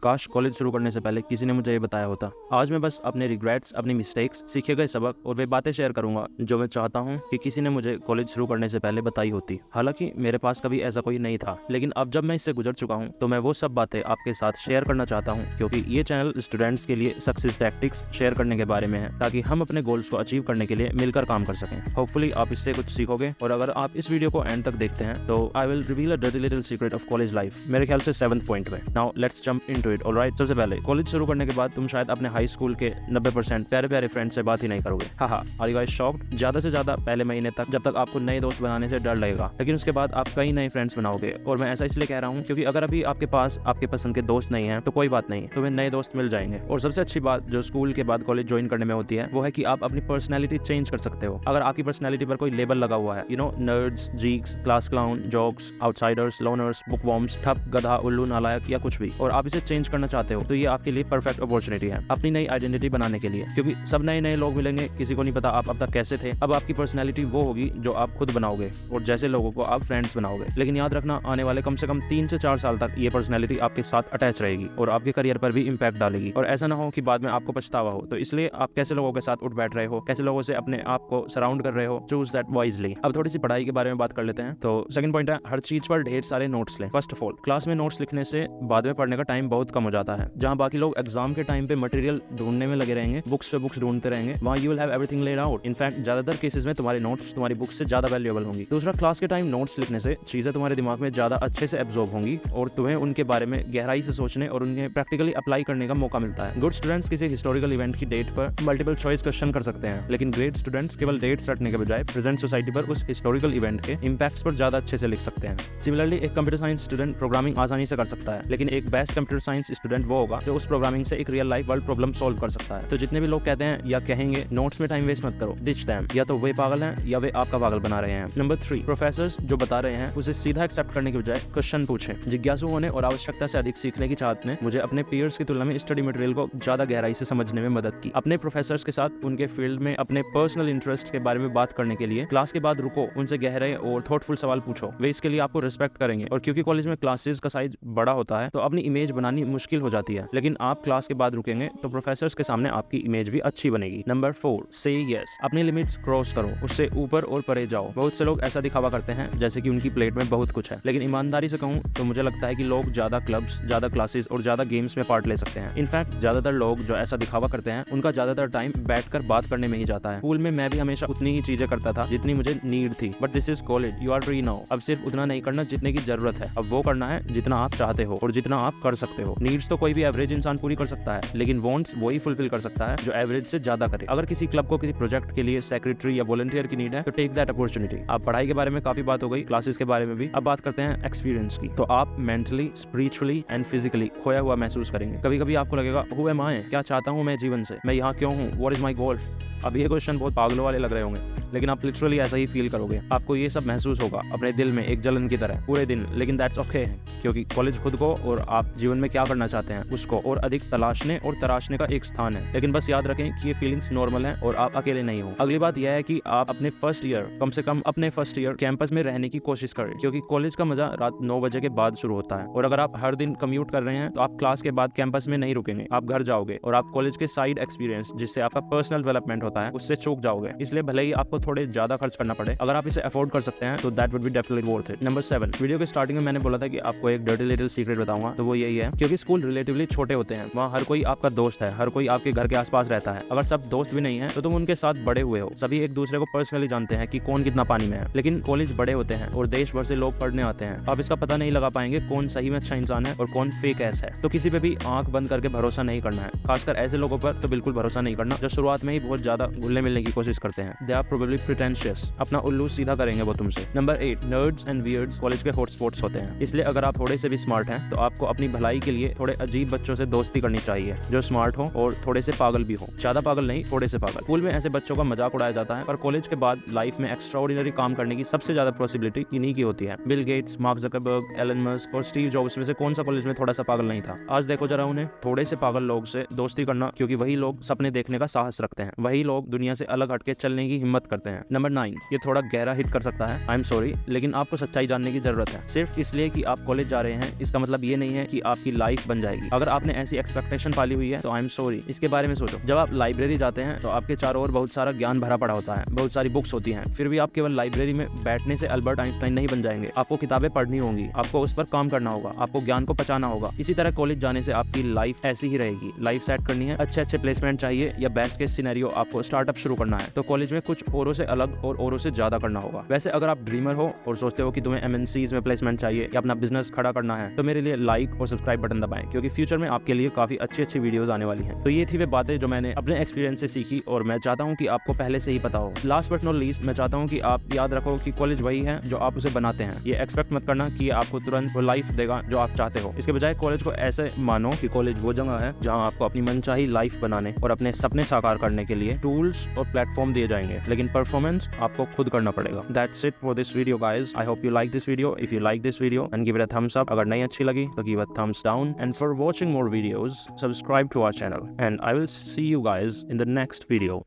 काश कॉलेज शुरू करने से पहले किसी ने मुझे ये बताया होता। आज मैं बस अपने रिग्रेट्स, अपनी मिस्टेक्स, सीखे गए सबक और वे बातें शेयर करूंगा जो मैं चाहता हूं कि किसी ने मुझे कॉलेज शुरू करने से पहले बताई होती। हालांकि मेरे पास कभी ऐसा कोई नहीं था, लेकिन अब जब मैं इससे गुजर चुका हूं तो मैं वो सब बातें आपके साथ शेयर करना चाहता हूं, क्योंकि ये चैनल स्टूडेंट्स के लिए सक्सेस टैक्टिक्स शेयर करने के बारे में है, ताकि हम अपने गोल्स को अचीव करने के लिए मिलकर काम कर सकें। होपफुली आप इससे कुछ सीखोगे, और अगर आप इस वीडियो को एंड तक देखते हैं तो I will reveal a dirty little secret of college life, मेरे ख्याल से 7th पॉइंट में। Now let's jump into it. Alright, सबसे पहले कॉलेज शुरू करने के बाद तुम शायद अपने हाई स्कूल के 90% प्यारे प्यारे फ्रेंड से बात ही नहीं करोगे। हाहा, आर यू गाइस शॉक्ड? ज्यादा से ज्यादा पहले महीने तक, जब तक आपको नए दोस्त बनाने से डर लगेगा, लेकिन उसके बाद आप कई नए फ्रेंड्स बनाओगे। और मैं ऐसा इसलिए कह रहा हूँ क्योंकि अगर अभी आपके पास आपके पसंद के दोस्त नहीं है तो कोई बात नहीं, तुम्हें नए दोस्त मिल जाएंगे। और सबसे अच्छी बात जो स्कूल के बाद कॉलेज ज्वाइन करने में होती है वो है कि आप अपनी पर्सनैलिटी चेंज कर सकते हो। अगर आपकी पर्सनैलिटी पर कोई लेबल लगा हुआ है, nerds, geeks, class clown, jokes, outsiders, loners, bookworms, ठप, गधा, उल्लू, नालायक या कुछ भी, और आप इसे चेंज करना चाहते हो तो ये आपके लिए परफेक्ट अपॉर्चुनिटी है अपनी नई आइडेंटिटी बनाने के लिए, क्योंकि सब नए नए लोग मिलेंगे, किसी को नहीं पता आप अब तक कैसे थे। अब आपकी पर्सनैलिटी वो होगी जो आप खुद बनाओगे और जैसे लोगों को आप फ्रेंड्स बनाओगे। लेकिन याद रखना, आने वाले कम से कम 3 से 4 साल तक ये पर्सनैलिटी आपके साथ अटैच रहेगी और आपके करियर पर भी इम्पैक्ट डालेगी, और ऐसा ना हो कि बाद में आपको पछतावा हो। तो इसलिए आप कैसे लोगों के साथ उठ बैठ रहे हो, कैसे लोगों से अपने आप को सराउंड कर रहे हो, चूज दैट वाइजली। अब थोड़ी सी पढ़ाई के बारे में बात कर लेते हैं। तो सेकंड पॉइंट है, हर चीज पर ढेर सारे नोट्स लें। फर्स्ट ऑफ ऑल, क्लास में नोट्स लिखने से बाद में पढ़ने का टाइम बहुत कम हो जाता है। जहां बाकी लोग एग्जाम के टाइम पे मटेरियल ढूंढने में लगे रहेंगे, बुक्स पे बुक्स ढूंढते रहेंगे, वहां you will have everything laid out. In fact ज्यादातर केसेस में तुम्हारे नोट्स तुम्हारी बुक्स से ज्यादा वैल्यूएबल होंगी। दूसरा, क्लास के टाइम नोट्स लिखने से चीजें तुम्हारे दिमाग में ज्यादा अच्छे से एब्जॉर्ब होंगी और तुम्हें उनके बारे में गहराई से सोचने और उन्हें प्रैक्टिकली अप्लाई करने का मौका मिलता है। गुड स्टूडेंट्स किसी हिस्टोरिकल इवेंट की डेट पर मल्टीपल चॉइस क्वेश्चन कर सकते हैं, लेकिन ग्रेट स्टूडेंट्स केवल डेट्स रटने के बजाय प्रेजेंट सोसाइटी पर उस हिस्टोरिकल इवेंट के इंपैक्ट्स पर ज्यादा अच्छे से लिख सकते हैं। सिमिलरली, एक कंप्यूटर साइंस स्टूडेंट प्रोग्रामिंग आसानी से कर सकता है, लेकिन एक बेस्ट कंप्यूटर साइंस स्टूडेंट वो होगा जो उस प्रोग्रामिंग से एक real life world problem solve कर सकता है। तो जितने भी लोग कहते हैं या कहेंगे नोट्स में टाइम वेस्ट मत करो, डिच देम। या तो वे पागल हैं या वे आपका पागल बना रहे हैं। नंबर 3, प्रोफेसर्स जो बता रहे हैं उसे सीधा एक्सेप्ट करने के बजाय क्वेश्चन पूछें। जिज्ञासु होने और आवश्यकता से अधिक सीखने की चाहत ने मुझे अपने पीयर्स की तुलना में स्टडी मटेरियल को ज्यादा गहराई से समझने में मदद की। अपने प्रोफेसर्स के साथ उनके फील्ड में अपने पर्सनल इंटरेस्ट के बारे में बात करने के लिए क्लास के बाद रुको, उनसे गहरे और थॉटफुल सवाल पूछो। वे इसके लिए आपको रिस्पेक्ट करेंगे। और क्योंकि कॉलेज में क्लासेस का साइज बड़ा होता है तो अपनी इमेज बनानी मुश्किल हो जाती है, लेकिन आप क्लास के बाद रुकेंगे तो प्रोफेसर्स के सामने आपकी इमेज भी अच्छी बनेगी। नंबर 4, से यस। अपनी लिमिट्स क्रॉस करो, उससे ऊपर और परे जाओ। बहुत से लोग ऐसा दिखावा करते हैं जैसे कि उनकी प्लेट में बहुत कुछ है, लेकिन ईमानदारी से कहूं तो मुझे लगता है कि लोग ज्यादा क्लब्स, ज्यादा क्लासेस और ज्यादा गेम्स में पार्ट ले सकते हैं। इनफैक्ट ज्यादातर लोग जो ऐसा दिखावा करते हैं उनका ज्यादातर टाइम बैठकर बात करने में ही जाता है। स्कूल में मैं भी हमेशा उतनी ही चीजें करता था जितनी मुझे नीड थी, but this is college, you are free now. अब सिर्फ उतना नहीं करना जितने की जरूरत है, अब वो करना है जितना आप चाहते हो और जितना आप कर सकते हो। नीड्स तो कोई भी एवरेज इंसान पूरी कर सकता है, लेकिन वांट्स वही फुलफिल कर सकता है जो एवरेज से ज्यादा करे। अगर किसी क्लब को किसी प्रोजेक्ट के लिए सेक्रेटरी या वॉलंटियर की नीड है तो टेक दैट अपॉर्चुनिटी। आप पढ़ाई के बारे में काफी बात हो गई, क्लासेस के बारे में भी, अब बात करते हैं एक्सपीरियंस की। तो आप मेंटली, स्पिरिचुअली एंड फिजिकली खोया हुआ महसूस करेंगे। कभी कभी आपको लगेगा हु एम आई, क्या चाहता हूँ मैं जीवन से, मैं यहाँ क्यों हूँ, व्हाट इज माय गोल। अब ये क्वेश्चन बहुत पागलों वाले लग रहे होंगे, लेकिन आप लिटरली ऐसा ही फील करोगे। आपको ये सब महसूस होगा अपने दिल में एक जलन की तरह पूरे दिन, लेकिन दैट्स ओके, क्योंकि कॉलेज खुद को और आप जीवन में क्या करना चाहते हैं उसको और अधिक तलाशने और तराशने का एक स्थान है। लेकिन बस याद रखें कि ये फीलिंग्स नॉर्मल हैं और आप अकेले नहीं हो। अगली बात यह है कि आप अपने फर्स्ट ईयर, कम से कम अपने फर्स्ट ईयर कैंपस में रहने की कोशिश करें, क्योंकि कॉलेज का मजा रात 9 बजे के बाद शुरू होता है। और अगर आप हर दिन कम्यूट कर रहे हैं तो आप क्लास के बाद कैंपस में नहीं रुकेंगे, आप घर जाओगे और आप कॉलेज के साइड एक्सपीरियंस जिससे आपका पर्सनल डेवलपमेंट होता है उससे चूक जाओगे। इसलिए भले ही आपको थोड़े ज्यादा खर्च करना पड़े, अगर आप इसे अफोर्ड कर सकते हैं तो that would be definitely worth it. Number 7, video के स्टार्टिंग में मैंने बोला था कि आपको एक डर्टी लिटिल सीक्रेट बताऊंगा, तो वो यही है, क्योंकि स्कूल रिलेटिवली छोटे होते हैं, वहाँ हर कोई आपका दोस्त है, हर कोई आपके घर के आसपास रहता है। अगर सब दोस्त भी नहीं है तो तुम उनके साथ बड़े हुए हो, सभी एक दूसरे को पर्सनली जानते हैं कि कौन कितना पानी में है। लेकिन कॉलेज बड़े होते हैं और देश भर से लोग पढ़ने आते हैं, आप इसका पता नहीं लगा पाएंगे कौन सही में अच्छा इंसान है और कौन फेक ऐस है। तो किसी पे भी आंख बंद करके भरोसा नहीं करना है, खासकर ऐसे लोगों पर तो बिल्कुल भरोसा नहीं करना जो शुरुआत में ही बहुत ज्यादा घुलने मिलने की कोशिश करते हैं। दे आर प्रोबेबली प्रिटेंशियस, अपना उल्लू सीधा करेंगे वो तुमसे। नंबर 8, नर्ड्स एंड वियर्ड्स कॉलेज के हॉटस्पॉट्स होते हैं, इसलिए अगर आप थोड़े से भी स्मार्ट हैं तो आपको अपनी भलाई के लिए थोड़े अजीब बच्चों से दोस्ती करनी चाहिए जो स्मार्ट हो और थोड़े से पागल भी हो। ज्यादा पागल नहीं, थोड़े से पागल। स्कूल में ऐसे बच्चों का मजाक उड़ाया जाता है, पर कॉलेज के बाद लाइफ में एक्स्ट्राऑर्डिनरी काम करने की सबसे ज्यादा पॉसिबिलिटी इन्हीं की होती है। Bill Gates, Mark Zuckerberg, Elon Musk और स्टीव जॉब्स में से कौन सा कॉलेज में थोड़ा सा पागल नहीं था। आज देखो जरा उन्हें, थोड़े से पागल लोग से दोस्ती करना, क्योंकि वही लोग सपने देखने का साहस रखते हैं, वही लोग दुनिया से अलग हटके चलने की हिम्मत करते हैं। नंबर 9, ये थोड़ा गहरा हिट कर सकता है, आई एम सॉरी, लेकिन आपको सच्चाई जानने की जरूरत है। सिर्फ इसलिए कि आप कॉलेज जा रहे हैं इसका मतलब ये नहीं है कि आपकी लाइफ बन जाएगी। अगर आपने ऐसी एक्सपेक्टेशन पाली हुई है तो आई एम सॉरी, इसके बारे में सोचो। जब आप लाइब्रेरी जाते हैं तो आपके चारों ओर बहुत सारा ज्ञान भरा पड़ा होता है, बहुत सारी बुक्स होती हैं, फिर भी आप केवल लाइब्रेरी में बैठने से अल्बर्ट आइंस्टाइन नहीं बन जाएंगे। आपको किताबें पढ़नी होंगी, आपको उस पर काम करना होगा, आपको ज्ञान को पचाना होगा। इसी तरह कॉलेज जाने से आपकी लाइफ ऐसी ही रहेगी। लाइफ सेट करनी है, अच्छे प्लेसमेंट चाहिए या बेस्ट केस सिनेरियो आपको स्टार्टअप शुरू करना है, तो कॉलेज में कुछ औरों से अलग और औरों से ज्यादा करना होगा। वैसे अगर आप ड्रीमर हो और सोचते हो कि तुम्हें MNCs में प्लेसमेंट चाहिए या अपना बिजनेस खड़ा करना है, तो मेरे लिए लाइक और सब्सक्राइब बटन दबाएं, क्योंकि फ्यूचर में आपके लिए काफी अच्छी वीडियोस आने वाली हैं। तो ये थी वे बातें जो मैंने अपने एक्सपीरियंस से सीखी और मैं चाहता हूँ कि आपको पहले से ही पता हो। लास्ट बट नॉट लीस्ट, मैं चाहता हूँ कि आप याद रखो कि कॉलेज वही है जो आप उसे बनाते हैं। ये एक्सपेक्ट मत करना कि आपको तुरंत वो लाइफ देगा जो आप चाहते हो। इसके बजाय कॉलेज को ऐसे मानो कि कॉलेज वो जगह है जहाँ आपको अपनी मनचाही लाइफ बनाने और अपने सपने साकार करने के लिए टूल्स और प्लेटफॉर्म दिए जाएंगे, लेकिन परफॉर्मेंस आपको खुद करना पड़ेगा। That's it for this video guys. I hope you like this video. If you like this video and give it a thumbs up. अगर नहीं अच्छी लगी तो give a thumbs down. And for watching more videos, subscribe to our channel. And I will see you guys in the next video.